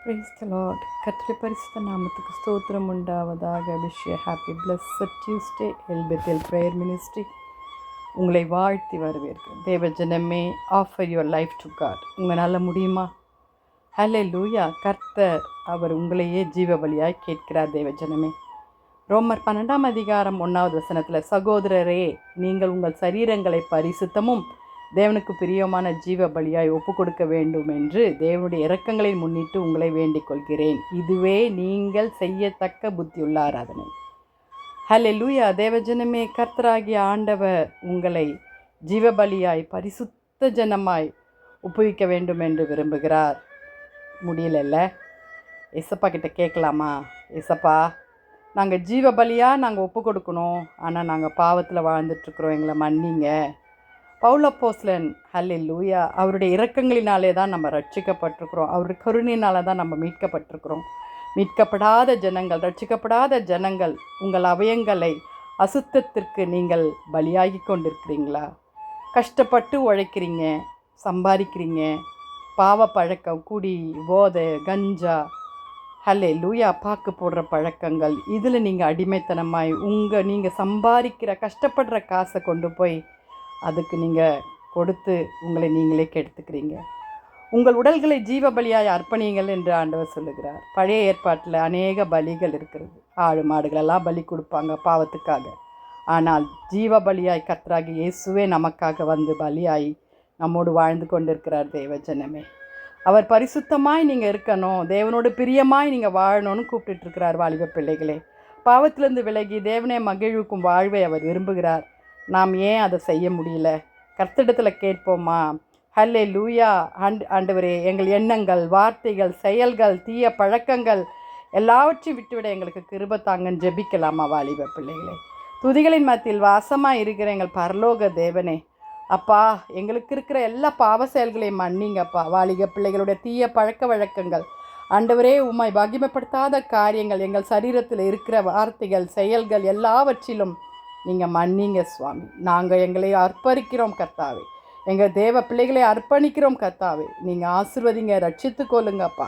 Praise the Lord. கர்த்தருடைய பரிசுத்த நாமத்துக்கு ஸ்தோத்திரம் உண்டாவதாக. விஷய happy blessed Tuesday Elbethel prayer ministry உங்களை வாழ்த்தி வரவேற்கிறேன். தேவ ஜனமே, offer your life to God. உங்களால் முடியுமா? ஹல்லேலூயா. கர்த்தர் அவர் உங்களையே ஜீவ பலியாய் கேட்கிறார். தேவ ஜனமே, ரோமர் 12ஆம் அதிகாரம் 1வது வசனத்தில், சகோதரரே, நீங்கள் உங்கள் சரீரங்களை பரிசுத்தமும் தேவனுக்கு பிரியமான ஜீவ பலியாய் ஒப்பு கொடுக்க வேண்டும் என்று தேவனுடைய இரக்கங்களை முன்னிட்டு உங்களை வேண்டிக் கொள்கிறேன். இதுவே நீங்கள் செய்யத்தக்க புத்தியுள்ள ஆராதனை. ஹல்லேலூயா. தேவஜனமே, கர்த்தராகிய ஆண்டவர் உங்களை ஜீவ பலியாய் பரிசுத்த ஜனமாய் ஒப்புவிக்க வேண்டும் என்று விரும்புகிறார். முடியலல்ல? எசப்பா கிட்ட கேட்கலாமா? எசப்பா, நாங்கள் ஜீவ பலியாக நாங்கள் ஒப்பு கொடுக்கணும், ஆனால் நாங்கள் பாவத்தில் வாழ்ந்துட்டுருக்குறோம், எங்களை மன்னிங்க. பவுல் அப்போஸ்தலன், ஹல்லேலூயா, அவருடைய இரக்கங்களினாலே தான் நம்ம ரட்சிக்கப்பட்டிருக்கிறோம். அவருடைய கருணையினால தான் நம்ம மீட்கப்பட்டிருக்கிறோம். மீட்கப்படாத ஜனங்கள், ரட்சிக்கப்படாத ஜனங்கள், உங்கள் அவயங்களை அசுத்தத்திற்கு நீங்கள் பலியாகி கொண்டிருக்கிறீங்களா? கஷ்டப்பட்டு உழைக்கிறீங்க, சம்பாதிக்கிறீங்க, பாவ பழக்கம், குடி, போதை, கஞ்சா, ஹல்லேலூயா, பாக்கு போடுற பழக்கங்கள், இதில் நீங்கள் அடிமைத்தனமாய் நீங்கள் சம்பாதிக்கிற கஷ்டப்படுற காசை கொண்டு போய் அதுக்கு நீங்கள் கொடுத்து உங்களை நீங்களே கெடுத்துக்கிறீங்க. உங்கள் உடல்களை ஜீவ பலியாய் அர்ப்பணியுங்கள் என்று ஆண்டவர் சொல்லுகிறார். பழைய ஏற்பாட்டில் அநேக பலிகள் இருக்கிறது. ஆடு மாடுகளெல்லாம் பலி கொடுப்பாங்க பாவத்துக்காக. ஆனால் ஜீவ பலியாய் கர்த்தராகிய இயேசுவே நமக்காக வந்து பலியாய் நம்மோடு வாழ்ந்து கொண்டிருக்கிறார். தேவஜனமே, அவர் பரிசுத்தமாய் நீங்கள் இருக்கணும், தேவனோடு பிரியமாய் நீங்கள் வாழணும்னு கூப்பிட்டுருக்கிறார். வாலிப பிள்ளைகளே, பாவத்திலிருந்து விலகி தேவனே மகிழ்வுக்கும் வாழ்வை அவர் விரும்புகிறார். நாம் ஏன் அதை செய்ய முடியல? கர்த்தரிடத்தில் கேட்போமா? ஹல்லேலூயா. ஆண்டவரே, எங்கள் எண்ணங்கள், வார்த்தைகள், செயல்கள், தீய பழக்கங்கள் எல்லாவற்றையும் விட்டுவிட எங்களுக்கு கிருபை தாங்கன்னு ஜெபிக்கலாமா? வாலிப பிள்ளைகளே, துதிகளின் மத்தியில் வாசமாக இருக்கிற எங்கள் பரலோக தேவனே, அப்பா, எங்களுக்கு இருக்கிற எல்லா பாவ செயல்களையும் மன்னிங்கப்பா. வாலிப பிள்ளைகளுடைய தீய பழக்க வழக்கங்கள், ஆண்டவரே, உம்மை மகிமைப்படுத்தாத காரியங்கள், எங்கள் சரீரத்தில் இருக்கிற வார்த்தைகள், செயல்கள் எல்லாவற்றிலும் நீங்கள் மன்னிங்க சுவாமி. நாங்கள் எங்களை அர்ப்பணிக்கிறோம் கர்த்தாவே, எங்கள் தேவ பிள்ளைகளை அர்ப்பணிக்கிறோம் கர்த்தாவே. நீங்கள் ஆசீர்வதிங்க, ரட்சித்து கொள்ளுங்கப்பா.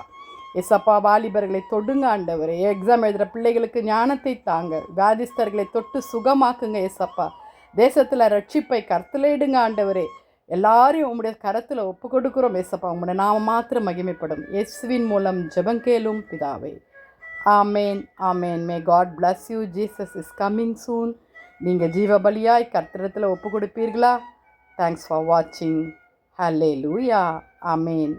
எஸ்அப்பா, வாலிபர்களை தொடுங்க ஆண்டவரே. எக்ஸாம் எழுதுகிற பிள்ளைகளுக்கு ஞானத்தை தாங்க. வியாதிஸ்தர்களை தொட்டு சுகமாக்குங்க எஸ்அப்பா. தேசத்தில் ரட்சிப்பை கருத்திலிடுங்க ஆண்டவரே. எல்லாரையும் உங்களுடைய கரத்தில் ஒப்பு கொடுக்குறோம் எஸ்அப்பா. உங்களுடைய நாம மாத்திரம் மகிமைப்படும். இயேசுவின் மூலம் ஜெபங்கேளும் பிதாவே. ஆமேன், ஆமேன். May God bless you. Jesus is coming soon. நீங்கள் ஜீவபலியாய் கர்த்தரிடத்தில் ஒப்பு கொடுப்பீர்களா? தேங்க்ஸ் ஃபார் வாட்சிங். ஹல்லேலூயா. ஆமேன்.